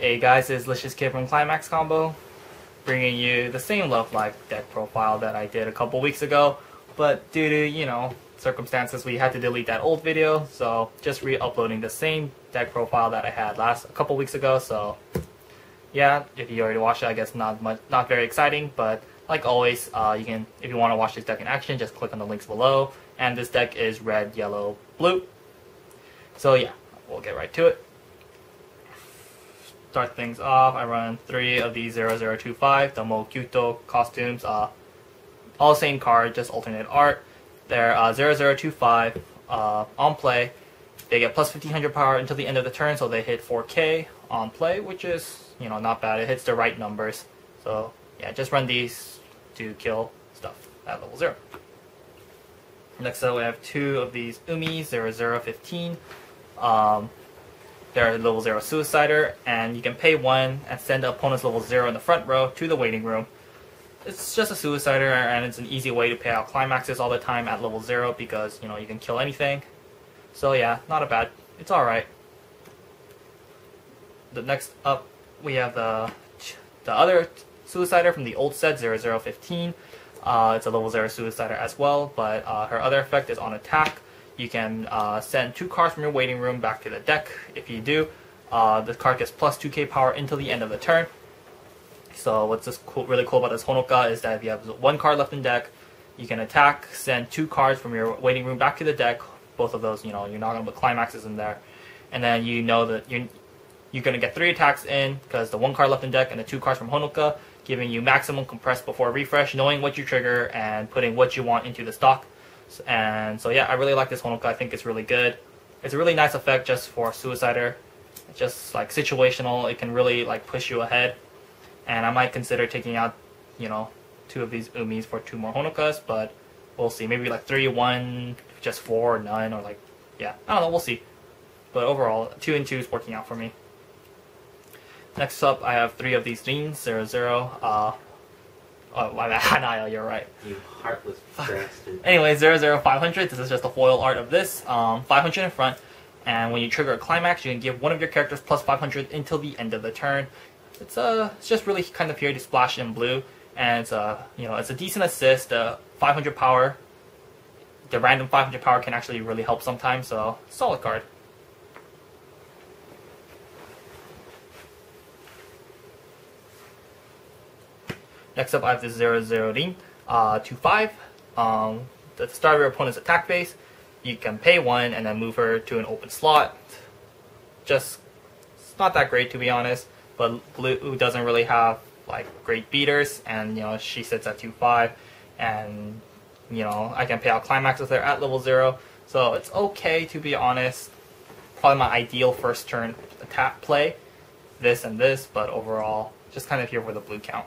Hey guys, it's Licious Kid from ClimaxCombo, bringing you the same Love Life deck profile that I did a couple weeks ago, but due to, circumstances, we had to delete that old video, so just re-uploading the same deck profile that I had a couple weeks ago. So yeah, if you already watched it, I guess not very exciting, but like always, you can, if you want to watch this deck in action, just click on the links below. And this deck is red, yellow, blue. So yeah, we'll get right to it. Start things off, I run 3 of these 0025, the Mokyuto costumes, all same card, just alternate art. They're 0025 on play. They get plus 1500 power until the end of the turn, so they hit 4k on play, which is, not bad. It hits the right numbers. So yeah, just run these to kill stuff at level 0. Next up, we have 2 of these Umi 0015. They're level 0 Suicider, and you can pay 1 and send the opponent's level 0 in the front row to the waiting room. It's just a Suicider, and it's an easy way to pay out climaxes all the time at level 0 because, you can kill anything. So yeah, not a bad. It's alright. The next up, we have the other Suicider from the old set, 0015. It's a level 0 Suicider as well, but her other effect is on attack. You can send 2 cards from your waiting room back to the deck. If you do, the card gets plus 2k power until the end of the turn. So what's really cool about this Honoka is that if you have 1 card left in deck, you can attack, send 2 cards from your waiting room back to the deck. Both of those, you're not going to put climaxes in there. And then you know that you're going to get 3 attacks in because the 1 card left in deck and the 2 cards from Honoka, giving you maximum compress before refresh, knowing what you trigger and putting what you want into the stock. And so yeah, I really like this Honoka. I think it's really good. It's a really nice effect just for Suicider. It's just like situational. It can really like push you ahead. And I might consider taking out, 2 of these Umis for 2 more Honokas, but we'll see. Maybe like 3, 1, just 4, none, or like, yeah, I don't know, we'll see. But overall, 2 and 2 is working out for me. Next up, I have 3 of these Rins, 00. Oh, my bad, Hanaya, you're right. You heartless bastard. Anyway, 00500, this is just a foil art of this. 500 in front, and when you trigger a climax, you can give one of your characters plus 500 until the end of the turn. It's just really kind of here to splash in blue, and it's it's a decent assist. 500 power, the random 500 power can actually really help sometimes, so solid card. Next up, I have this 00Rin 25. At the start of your opponent's attack phase, you can pay 1 and then move her to an open slot. It's not that great to be honest, but blue doesn't really have like great beaters, and she sits at 2-5, and I can pay out climax with her at level 0, so it's okay to be honest. Probably my ideal first turn attack play, this and this, but overall just kind of here for the blue count.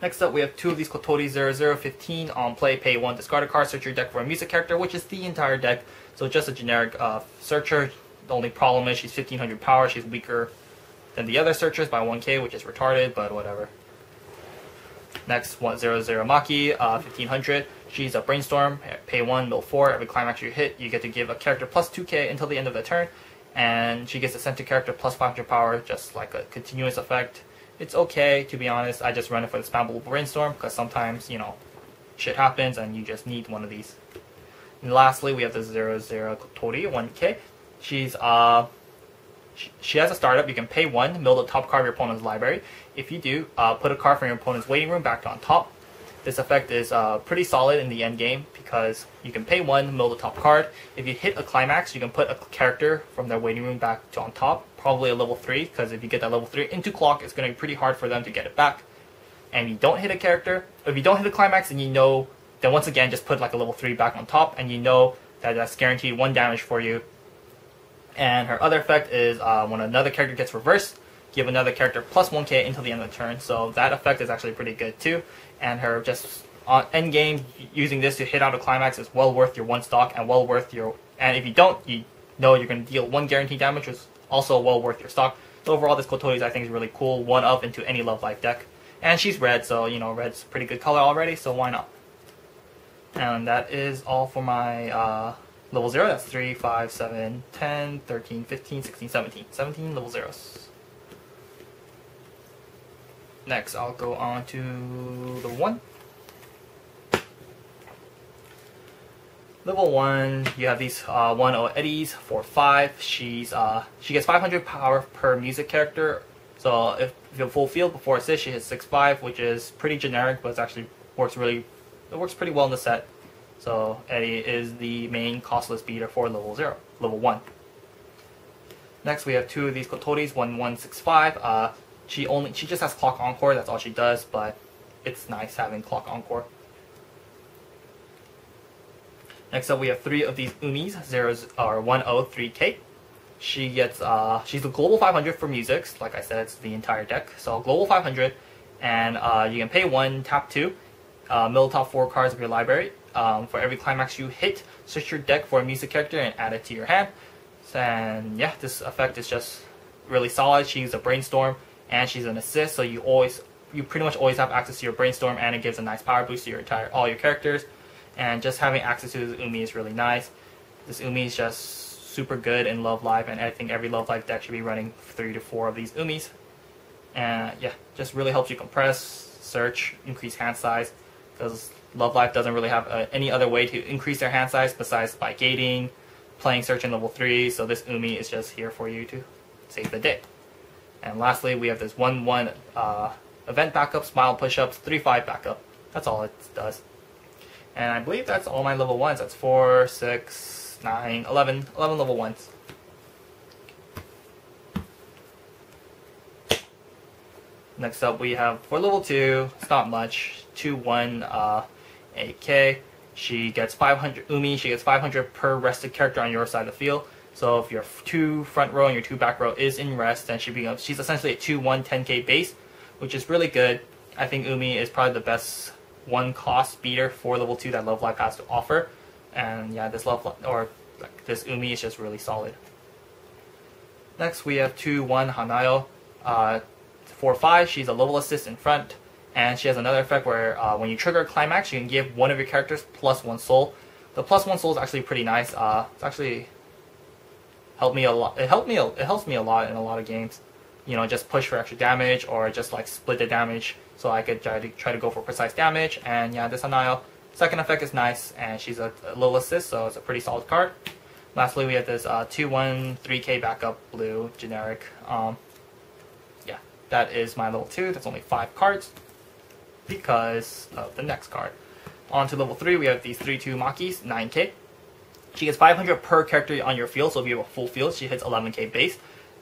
Next up, we have 2 of these Kotori 0015 on play, pay 1, discard a card, search your deck for a music character, which is the entire deck. So just a generic searcher. The only problem is she's 1500 power, she's weaker than the other searchers by 1k, which is retarded, but whatever. Next, 00 Maki, 1500. She's a brainstorm, pay 1, mill 4. Every climax you hit, you get to give a character plus 2k until the end of the turn. And she gets a center character plus 500 power, just like a continuous effect. It's okay, to be honest. I just run it for the spammable brainstorm because sometimes, shit happens and you just need one of these. And lastly, we have the 00 Kotori 1k. She's she has a startup. You can pay 1, mill the top card of your opponent's library. If you do, put a card from your opponent's waiting room back on top. This effect is pretty solid in the end game because you can pay 1, mill the top card. If you hit a climax, you can put a character from their waiting room back to on top, probably a level 3, because if you get that level 3 into clock, it's going to be pretty hard for them to get it back. And you don't hit a character, if you don't hit a climax, and then once again, just put like a level 3 back on top, and that that's guaranteed 1 damage for you. And her other effect is when another character gets reversed, give another character plus 1k until the end of the turn. So that effect is actually pretty good too. And her just on end game, using this to hit out a climax is well worth your 1 stock and well worth your. And if you don't, you're going to deal 1 guaranteed damage, which is also well worth your stock. So overall, this Kotori I think is really cool. 1 up into any Love Life deck, and she's red, so red's a pretty good color already. So why not? And that is all for my level 0. That's 3, 5, 7, 10, 13, 15, 16, 17. 17 level 0s. Next, I'll go on to level 1. Level 1, you have these 1-0 Eddies for 5. She gets 500 power per music character. So if you full field before assist, she hits 6-5, which is pretty generic, but it actually works pretty well in the set. So Eddie is the main costless beater for level 1. Next, we have 2 of these Kotoris, 1-1-6-5. She just has Clock Encore. That's all she does, but it's nice having Clock Encore. Next up, we have 3 of these Umis, 103K. She's a global 500 for music. Like I said, it's the entire deck. So global 500, and you can pay 1, tap 2, mill top 4 cards of your library. For every climax you hit, search your deck for a music character and add it to your hand. And yeah, this effect is just really solid. She's a brainstorm, and she's an assist, so you pretty much always have access to your brainstorm, and it gives a nice power boost to all your characters. And just having access to this Umi is really nice. This Umi is just super good in Love Live, and I think every Love Live deck should be running 3 to 4 of these Umis. And yeah, just really helps you compress, search, increase hand size, because Love Live doesn't really have any other way to increase their hand size besides by gating, playing search in level 3, so this Umi is just here for you to save the day. And lastly, we have this 1-1 event backup, smile push-ups, 3-5 backup. That's all it does. And I believe that's all my level 1s. That's 4, 6, 9, 11 level 1s. Next up, we have for level 2, it's not much, 2-1 AK. She gets 500 Umi. She gets 500 per rested character on your side of the field. So if your 2 front row and your 2 back row is in rest, then she's essentially a 2-1 10k base, which is really good. I think Umi is probably the best 1 cost beater for level 2 that Love Live has to offer. And yeah, this this Umi is just really solid. Next, we have 2-1 Hanayo. 4-5, she's a level assist in front, and she has another effect where when you trigger a climax, you can give one of your characters +1 soul. The +1 soul is actually pretty nice. It's actually helped me a lot. It helps me a lot in a lot of games. You know, just push for extra damage or just like split the damage, so I could try to go for precise damage. And yeah, this Hanayo second effect is nice, and she's a little assist, so it's a pretty solid card. Lastly, we have this 2-1 3k backup blue generic. Yeah, that is my level 2. That's only 5 cards because of the next card. On to level 3, we have these 3-2 Makis, 9k. She gets 500 per character on your field, so if you have a full field, she hits 11k base.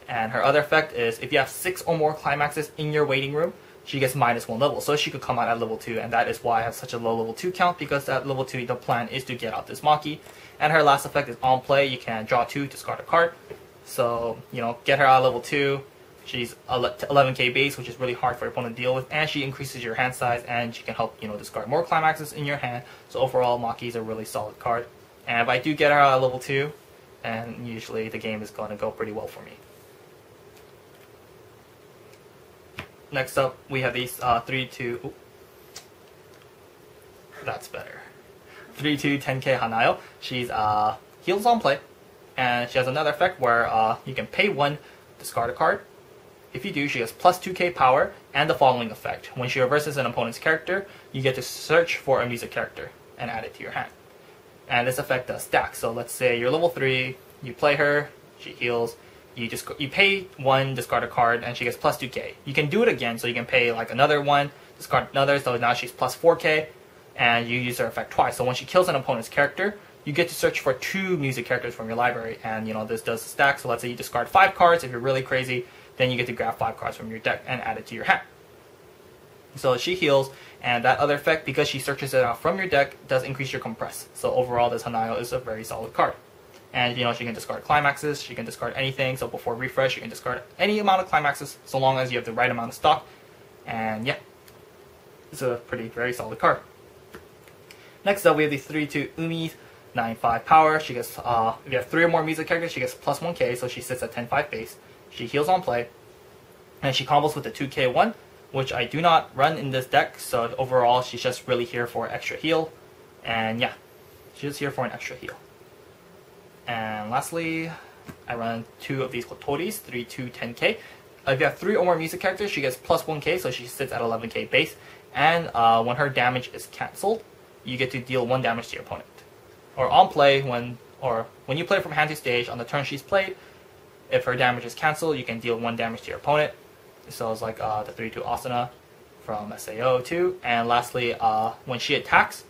And her other effect is if you have 6 or more climaxes in your waiting room, she gets -1 level. So she could come out at level 2, and that is why I have such a low level 2 count, because at level 2 the plan is to get out this Maki. And her last effect is on play, you can draw 2, discard a card. So, you know, get her out of level 2. She's 11k base, which is really hard for your opponent to deal with, and she increases your hand size, and she can help, you know, discard more climaxes in your hand. So overall, Maki is a really solid card. And if I do get her out of level 2, and usually the game is going to go pretty well for me. Next up, we have these 3-2. That's better. 3-2 10k Hanayo. She's heals on play, and she has another effect where you can pay 1, discard a card. If you do, she has +2k power, and the following effect. When she reverses an opponent's character, you get to search for a music character and add it to your hand. And this effect does stack. So let's say you're level 3, you play her, she heals, you pay 1, discard a card, and she gets +2k. You can do it again, so you can pay like another 1, discard another, so now she's +4k, and you use her effect twice. So when she kills an opponent's character, you get to search for 2 music characters from your library, and you know this does stack. So let's say you discard 5 cards. If you're really crazy, then you get to grab 5 cards from your deck and add it to your hand. So she heals, and that other effect, because she searches it out from your deck, does increase your compress. So overall, this Hanayo is a very solid card. And you know, she can discard climaxes, she can discard anything. So before refresh, you can discard any amount of climaxes, so long as you have the right amount of stock. And yeah, it's a very solid card. Next up, we have the 3-2 Umi, 9-5 power. She gets, if you have 3 or more music characters, she gets +1k, so she sits at 10-5 base. She heals on play, and she combos with the 2k1, which I do not run in this deck, so overall she's just really here for extra heal. And yeah, she's just here for an extra heal. And lastly, I run 2 of these Kotoris, 3, 2, 10k. If you have 3 or more music characters, she gets plus 1k, so she sits at 11k base. And when her damage is cancelled, you get to deal 1 damage to your opponent. Or on play, when you play from hand to stage, on the turn she's played, if her damage is cancelled, you can deal 1 damage to your opponent. So it's like the 3-2 Asuna from SAO too. And lastly, when she attacks,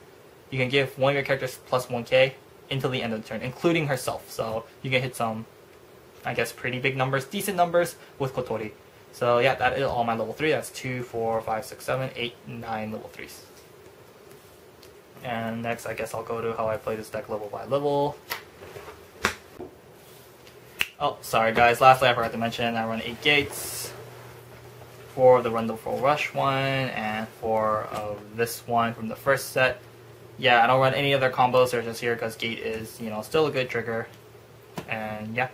you can give one of your characters plus 1k until the end of the turn, including herself. So you can hit some, I guess, pretty big numbers, decent numbers with Kotori. So yeah, that is all my level 3. That's 2, 4, 5, 6, 7, 8, 9 level 3s. And next, I guess I'll go to how I play this deck level by level. Oh, sorry guys, lastly I forgot to mention I run 8 gates for the Run the Full Rush one and for this one from the first set. Yeah, I don't run any other combos, they're just here because gate is, you know, still a good trigger. And yeah.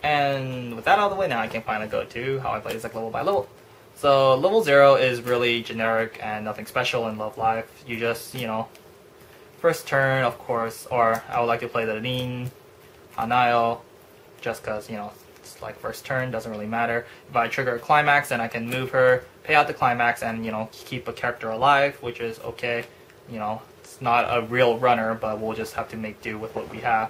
And with that out of the way, now I can finally go to how I play this deck level by level. So level 0 is really generic and nothing special in Love Live. You just, you know, first turn, of course, or I would like to play the Rin, Hanayo, just because, you know, it's like first turn, doesn't really matter. If I trigger a climax, then I can move her, pay out the climax, and, you know, keep a character alive, which is okay. You know, it's not a real runner, but we'll just have to make do with what we have.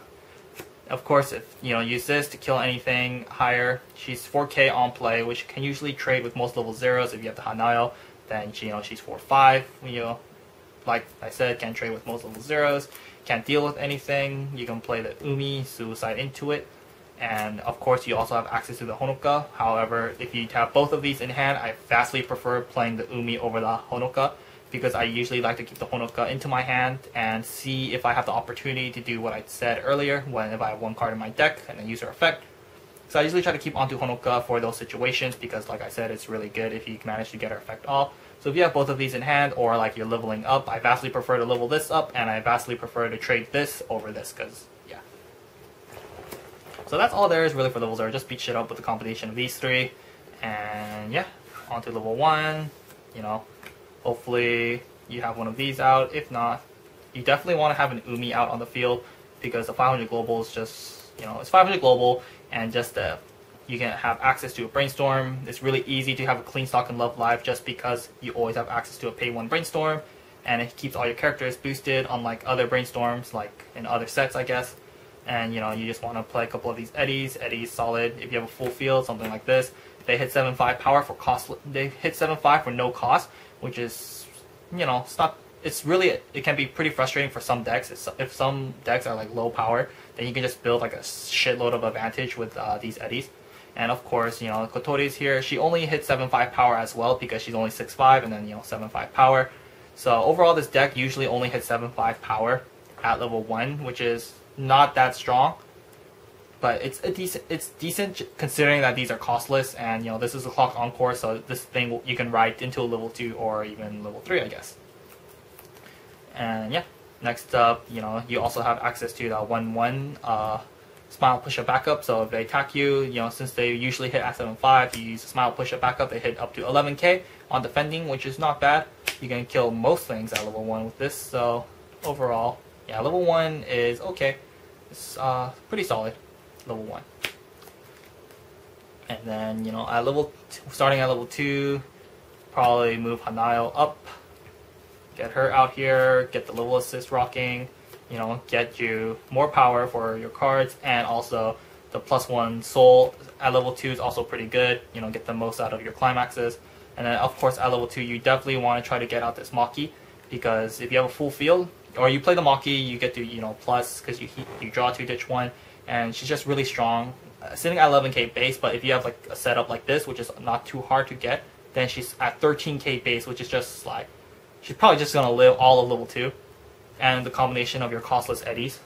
Of course, if, you know, use this to kill anything higher, she's 4k on play, which you can usually trade with most level 0s. If you have the Hanayo, then, you know, she's 4-5, you know. Like I said, can trade with most level 0s. Can't deal with anything. You can play the Umi, Suicide into it. And of course, you also have access to the Honoka. However, if you have both of these in hand, I vastly prefer playing the Umi over the Honoka, because I usually like to keep the Honoka into my hand and see if I have the opportunity to do what I said earlier, when if I have 1 card in my deck and then use her effect. So I usually try to keep onto Honoka for those situations, because like I said, it's really good if you manage to get her effect off. So if you have both of these in hand, or like you're leveling up, I vastly prefer to level this up, and I vastly prefer to trade this over this, because, yeah. So that's all there is really for level 0. Just beat shit up with the combination of these 3. And yeah, on to level 1, you know. Hopefully you have one of these out. If not, you definitely want to have an Umi out on the field, because the 500 global is just, you know, it's 500 global, and just you can have access to a Brainstorm. It's really easy to have a clean stock in Love Live, just because you always have access to a pay 1 Brainstorm, and it keeps all your characters boosted, unlike other Brainstorms, like in other sets, I guess. And, you know, you just want to play a couple of these Eddies. Eddie's solid. If you have a full field, something like this, they hit 7-5 power for cost. They hit 7-5 for no cost, which is, you know, it's really, it can be pretty frustrating for some decks. If some decks are like low power, then you can just build like a shitload of advantage with these Eddies. And of course, you know, Kotori's here. She only hits 7-5 power as well, because she's only 6-5 and then, you know, 7-5 power. So overall, this deck usually only hits 7-5 power at level 1, which is not that strong. But it's decent considering that these are costless, and, you know, this is a clock encore, so this thing you can ride into a level 2 or even level 3, I guess. And yeah, next up, you know, you also have access to the 1-1 Smile Push-Up Backup. So if they attack you, you know, since they usually hit at 7-5, you use a Smile Push-Up Backup, they hit up to 11k on defending, which is not bad. You can kill most things at level 1 with this, so overall, yeah, level 1 is okay. It's pretty solid. Level 1. And then, you know, at starting at level 2, probably move Hanayo up, get her out here, get the level assist rocking, you know, get you more power for your cards, and also the +1 soul at level 2 is also pretty good, you know, get the most out of your climaxes. And then of course at level 2 you definitely want to try to get out this Maki, because if you have a full field, or you play the Maki, you get to, you know, plus, because you draw 2, ditch 1, and she's just really strong, sitting at 11k base. But if you have like a setup like this, which is not too hard to get, then she's at 13k base, which is just like, she's probably just gonna live all of level 2, and the combination of your costless Eddies,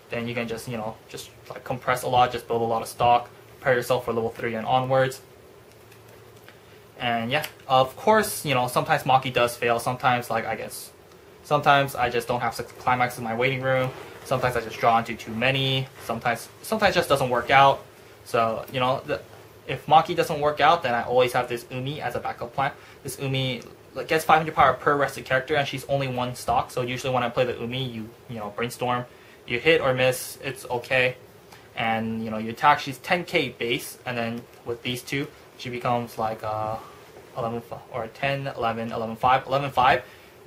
then you can just, you know, just like compress a lot, just build a lot of stock, prepare yourself for level 3 and onwards. And yeah, of course, you know, sometimes Maki does fail. Sometimes, like, sometimes I just don't have 6 climaxes in my waiting room. Sometimes I just draw into too many. Sometimes it just doesn't work out. So, you know, if Maki doesn't work out, then I always have this Umi as a backup plan. This Umi gets 500 power per rested character, and she's only 1 stock. So usually when I play the Umi, you know, Brainstorm, You hit or miss, it's okay. And you know, you attack, she's 10k base, and then with these two, she becomes like 11 or 10, 11, 11, 5, 11, 5,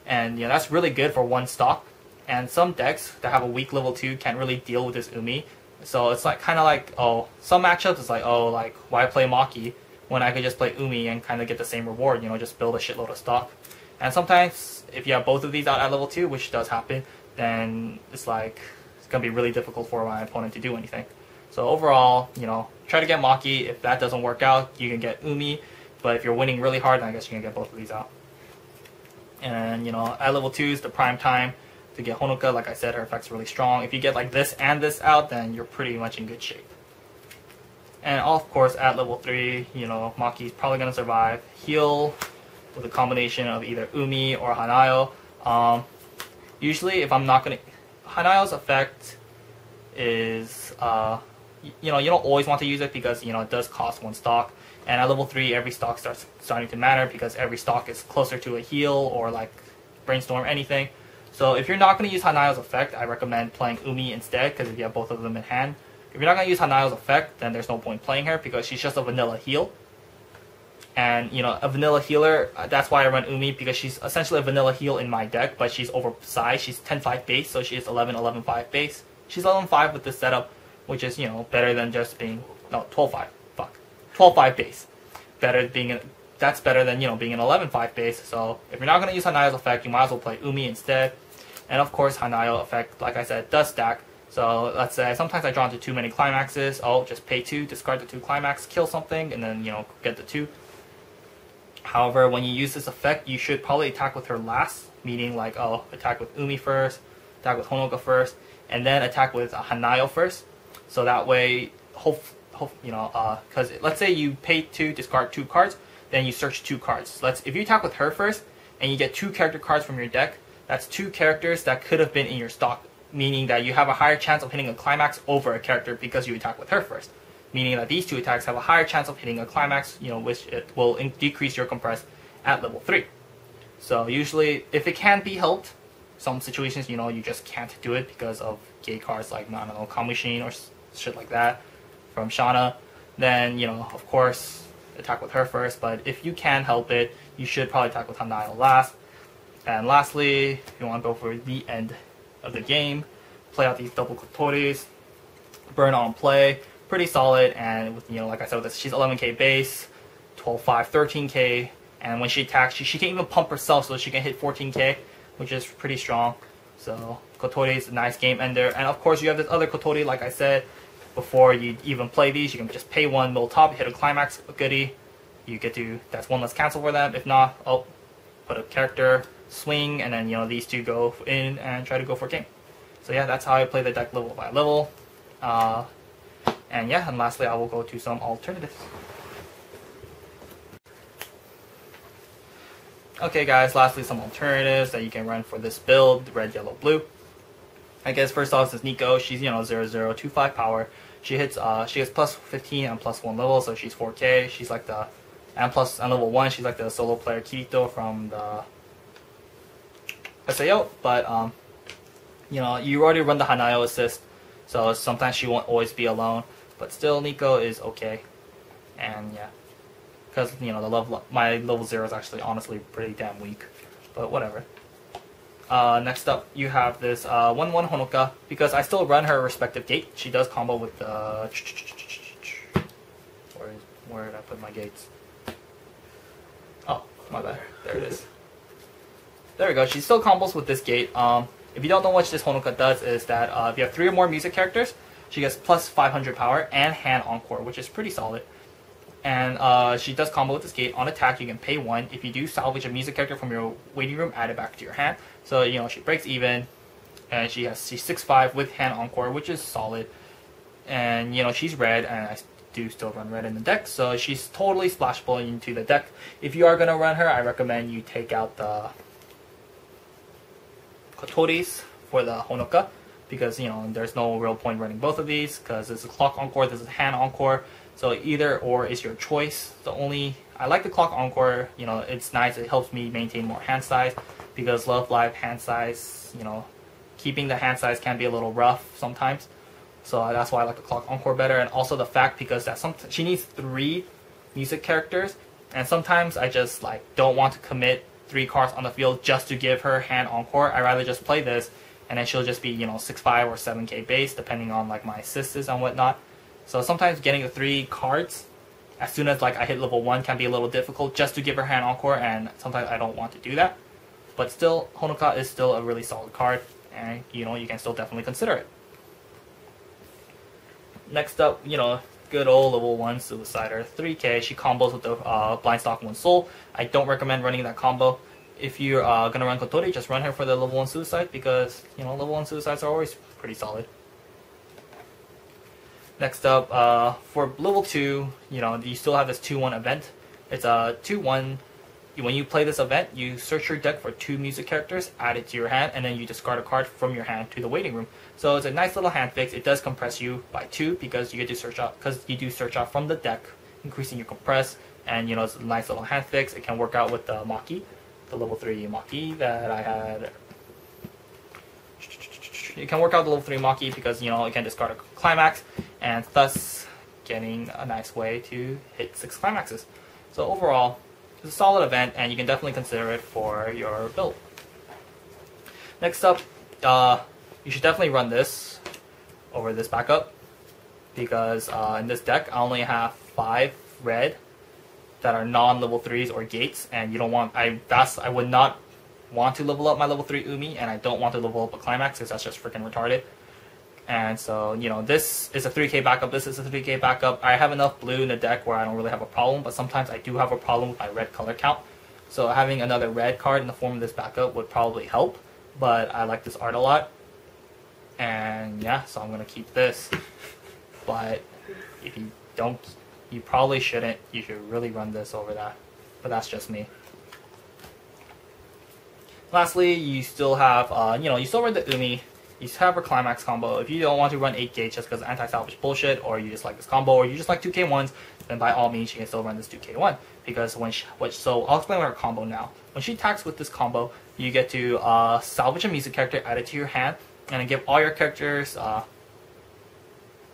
and you know, that's really good for one stock. And some decks that have a weak level 2 can't really deal with this Umi. So it's like kind of like, oh, some matchups it's like, oh, like why play Maki when I could just play Umi and kind of get the same reward, you know, just build a shitload of stock. And sometimes if you have both of these out at level 2, which does happen, then it's like it's gonna be really difficult for my opponent to do anything. So overall, you know, try to get Maki. If that doesn't work out, you can get Umi. But if you're winning really hard, then I guess you can get both of these out. And you know, at level 2 is the prime time to get Honoka. Like I said, her effect's really strong. If you get like this and this out, then you're pretty much in good shape. And of course, at level 3, you know, Maki's probably gonna survive. Heal with a combination of either Umi or Hanayo. Usually, if I'm not gonna, Hanayo's effect is, you know, you don't always want to use it because you know it does cost one stock. And at level 3, every stock starting to matter because every stock is closer to a heal or like brainstorm, anything. So if you're not going to use Hanayo's effect, I recommend playing Umi instead, because if you have both of them in hand. If you're not going to use Hanayo's effect, then there's no point playing her because she's just a vanilla heal. And you know, a vanilla healer, that's why I run Umi, because she's essentially a vanilla heal in my deck, but she's oversized. She's 10-5 base, so she is 11-11-5 base. She's 11-5 with this setup, which is, you know, better than just being, no, 12-5. 12-5 base. That's better than, you know, being an 11-5 base. So if you're not going to use Hanayo's effect, you might as well play Umi instead. And of course, Hanayo effect, like I said, does stack. So let's say sometimes I draw into too many climaxes. Oh, just pay 2, discard the 2 climax, kill something, and then, you know, get the 2. However, when you use this effect, you should probably attack with her last, meaning like, oh, attack with Umi first, attack with Honoka first, and then attack with Hanayo first. So that way, you know, because let's say you pay 2, discard 2 cards, then you search 2 cards. If you attack with her first, and you get 2 character cards from your deck, that's 2 characters that could have been in your stock, meaning that you have a higher chance of hitting a climax over a character because you attack with her first. Meaning that these 2 attacks have a higher chance of hitting a climax, you know, which it will decrease your compress at level 3. So usually, if it can be helped, some situations, you know, you just can't do it because of gay cards like, I don't know, Kamishin or shit like that from Shauna, then, you know, of course, attack with her first. But if you can help it, you should probably attack with Hanayo last. And lastly, if you want to go for the end of the game, play out these double Kotoris, burn on play, pretty solid. And with, you know, like I said, with this, she's 11k base, 12-5, 13k, and when she attacks, she can even pump herself so she can hit 14k, which is pretty strong. So Kotori is a nice game ender. And of course, you have this other Kotori, like I said, before you even play these, you can just pay 1 middle top, hit a climax goodie. You get to, that's 1 less cancel for them. If not, oh, put a character, swing, and then, you know, these 2 go in and try to go for game. So yeah, that's how I play the deck level by level. And yeah, and lastly, I will go to some alternatives. Okay guys, lastly some alternatives that you can run for this build, red, yellow, blue. I guess first off is Nico. She's, you know, 0-0-2-5 power. She hits, she has plus 15 and plus 1 level, so she's 4k. She's like the, and level 1, she's like the solo player Kirito from the SAO. But, you know, you already run the Hanayo assist, so sometimes she won't always be alone. But still, Nico is okay. And yeah, because, you know, my level 0 is actually honestly pretty damn weak. But whatever. Next up, you have this 1-1 Honoka, because I still run her respective gate. She does combo with the... Where did I put my gates? Oh, my bad. There it is. There we go. She still combos with this gate. If you don't know what this Honoka does, is that if you have 3 or more music characters, she gets plus 500 power and hand encore, which is pretty solid. And she does combo with this gate. On attack, you can pay 1. If you do salvage a music character from your waiting room, add it back to your hand. So, you know, she breaks even. And she's 6-5 with hand encore, which is solid. And, you know, she's red, and I do still run red in the deck. So she's totally splashable into the deck. If you are going to run her, I recommend you take out the Kotoris for the Honoka. Because, you know, there's no real point running both of these. Because this is clock encore, this is hand encore. So either or is your choice. I like the clock encore, you know, it's nice, it helps me maintain more hand size, because Love Live hand size, you know, keeping the hand size can be a little rough sometimes. So that's why I like the Clock Encore better, and also the fact because that she needs 3 music characters, and sometimes I just like don't want to commit 3 cards on the field just to give her hand Encore. I rather just play this, and then she'll just be 6-5 or 7k base depending on like my assists and whatnot. So sometimes getting the 3 cards as soon as like I hit level 1 can be a little difficult just to give her hand Encore, and sometimes I don't want to do that. But still, Honoka is still a really solid card, and you can still definitely consider it. Next up, good old level 1 Suicider, 3k. She combos with the Blind Stock 1 Soul. I don't recommend running that combo. If you're gonna run Kotori, just run her for the level 1 Suicide because level 1 Suicides are always pretty solid. Next up, for level 2, you still have this 2-1 event. It's a 2-1. When you play this event, you search your deck for 2 music characters, add it to your hand, and then you discard a card from your hand to the waiting room. So it's a nice little hand fix. It does compress you by 2 because you get to search out from the deck, increasing your compress. And it's a nice little hand fix. It can work out with the Maki, the level 3 Maki that I had. It can work out the level 3 Maki because it can discard a climax, and thus getting a nice way to hit 6 climaxes. So overall, it's a solid event, and you can definitely consider it for your build. Next up, you should definitely run this over this backup because in this deck I only have 5 red that are non-level 3s or gates, and I would not want to level up my level 3 Umi, and I don't want to level up a climax because that's just freaking retarded. And so, this is a 3k backup, this is a 3k backup. I have enough blue in the deck where I don't really have a problem, but sometimes I do have a problem with my red color count. So having another red card in the form of this backup would probably help, but I like this art a lot. And yeah, so I'm going to keep this. But if you don't, you probably shouldn't. You should really run this over that. But that's just me. Lastly, you still have, you still run the Umi. You have a Climax combo. If you don't want to run 8 gates just because anti-salvage bullshit, or you just like this combo, or you just like 2k1s, then by all means you can still run this 2k1. Because so I'll explain her combo now. When she attacks with this combo, you get to salvage a music character, add it to your hand, and then give all your characters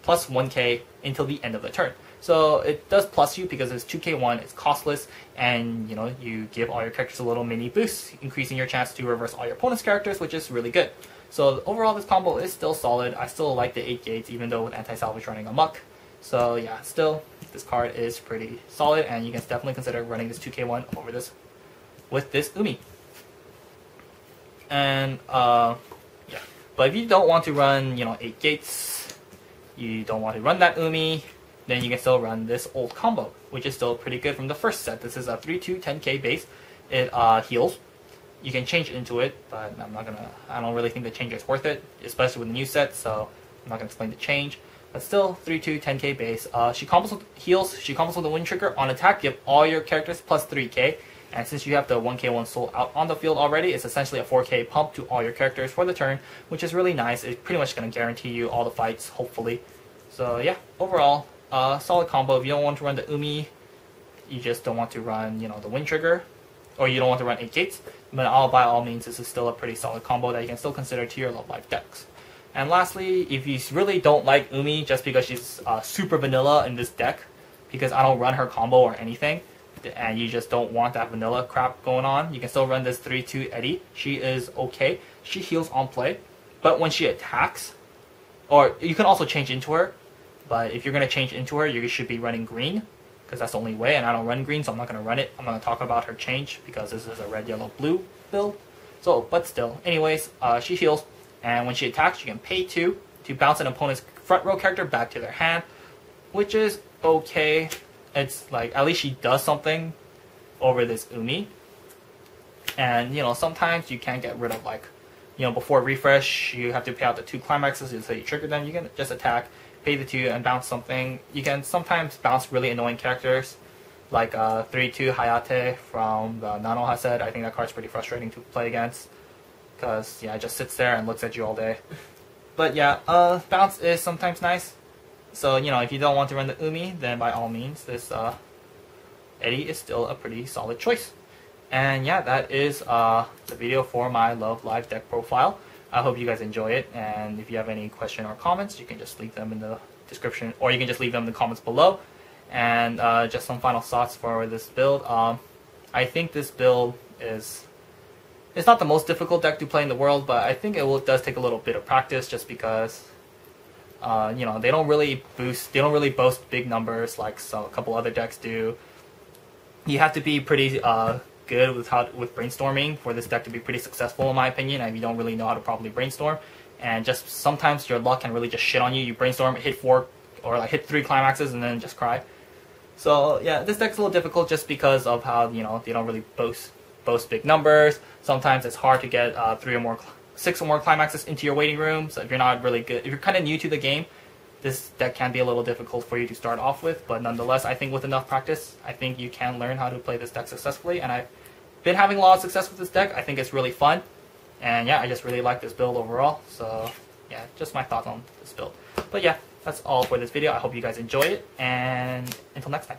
plus 1k until the end of the turn. So it does plus you because it's 2k1, it's costless, and you give all your characters a little mini boost, increasing your chance to reverse all your opponent's characters, which is really good. So overall, this combo is still solid. I still like the 8 gates, even though with anti-salvage running amok. So yeah, still, this card is pretty solid, and you can definitely consider running this 2k1 over this with this Umi. And yeah, but if you don't want to run 8 gates, you don't want to run that Umi, then you can still run this old combo, which is still pretty good from the first set. This is a 3-2 10k base. It heals. You can change into it, but I don't really think the change is worth it, especially with the new set, so I'm not gonna explain the change. But still, 3-2 10k base. She combos with heals. She combos with the wind trigger on attack. Give all your characters plus 3k, and since you have the 1k1 soul out on the field already, it's essentially a 4k pump to all your characters for the turn, which is really nice. It's pretty much gonna guarantee you all the fights, hopefully. So yeah, overall, solid combo. If you don't want to run the Umi, you just don't want to run the wind trigger, or you don't want to run 8 gates, but by all means, this is still a pretty solid combo that you can still consider to your Love Life decks. And lastly, if you really don't like Umi just because she's super vanilla in this deck, because I don't run her combo or anything, and you just don't want that vanilla crap going on, you can still run this 3-2 Eddie. She is okay. She heals on play, but when she attacks, or you can also change into her, but if you're going to change into her, you should be running green, because that's the only way, and I don't run green, so I'm not going to run it. I'm going to talk about her change, because this is a red, yellow, blue build. So, but still, anyways, she heals, and when she attacks, you can pay 2 to bounce an opponent's front row character back to their hand, which is okay. It's like, at least she does something over this Umi. And, sometimes you can't get rid of, like, before refresh, you have to pay out the 2 climaxes until you trigger them. You can just attack, pay the 2, and bounce something. You can sometimes bounce really annoying characters, like 3-2 Hayate from the Nanoha set. I think that card's pretty frustrating to play against, because, yeah, it just sits there and looks at you all day. But yeah, bounce is sometimes nice. So, if you don't want to run the Umi, then by all means, this Eddie is still a pretty solid choice. And yeah, that is the video for my Love Live deck profile. I hope you guys enjoy it, and if you have any question or comments, you can just leave them in the description, or you can just leave them in the comments below. And just some final thoughts for this build. I think this build it's not the most difficult deck to play in the world, but I think does take a little bit of practice, just because you know, they don't really boast big numbers like a couple other decks do. You have to be pretty good with brainstorming for this deck to be pretty successful, in my opinion, and you don't really know how to properly brainstorm. And just sometimes your luck can really just shit on you. You brainstorm, hit 4 or like hit 3 climaxes, and then just cry. So yeah, this deck's a little difficult just because of how, you know, they don't really boast big numbers. Sometimes it's hard to get 6 or more climaxes into your waiting room. So if you're not really good, if you're kind of new to the game, this deck can be a little difficult for you to start off with. But nonetheless, I think with enough practice, I think you can learn how to play this deck successfully. And I've been having a lot of success with this deck. I think it's really fun. And yeah, I just really like this build overall. So yeah, just my thoughts on this build. But yeah, that's all for this video. I hope you guys enjoy it, and until next time.